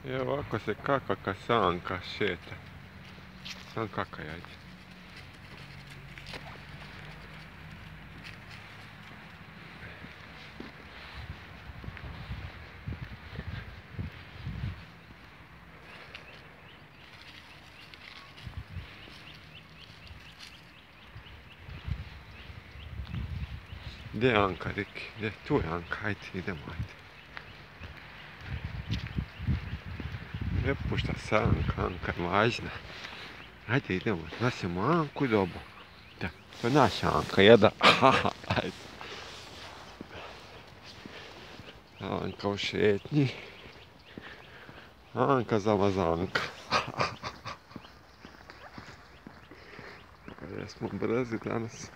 I ovako se kakaka sanka šeta. Sam kakaj, ajde. Gdje je Anka, Riki? Gdje? Tu je Anka, ajde, idemo, ajde. Ne pušta se Anka, Anka je važna. Ajde, idemo, nosimo Anku i dobu. Da, to je naša Anka, jeda. Ajde. Anka u šetnji. Anka zamazanka. Jesmo brzi danas.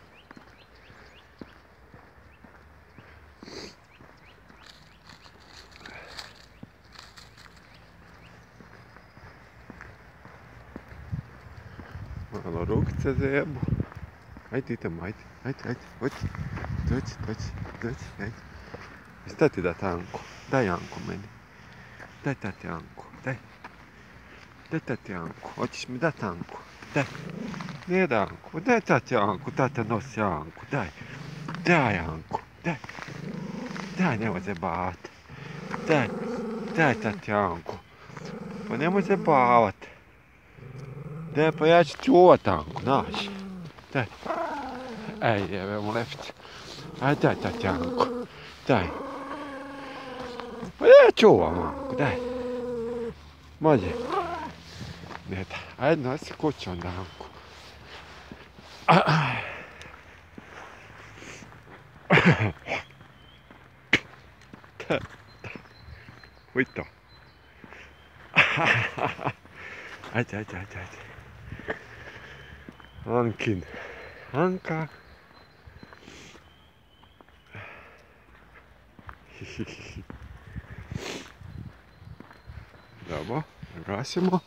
Malo rukice zebu. Ajde, idemo, ajde, hoći. Doći, ajde. Šta ti dati Anku? Daj Anku meni. Daj tati Anku, daj. Daj tati Anku, hoćeš mi dati Anku? Daj. Nije da Anku, daj tati Anku, tata nosi Anku, daj. Daj Anku, daj. Daj, nemoj zabavat. Daj tati Anku. Pa nemoj zabavat. Daj, pa ja ću čuvat Anku, znaš. Daj. Ej, jebe mu lepice. Ajde, daj tati Anku. Daj. Pa ja čuvam Anku, daj. Može. Ne da. Ajde, nosi kuću onda Anku. Uj to. Ajde. Ankin. Anka. Dobro, gasimo.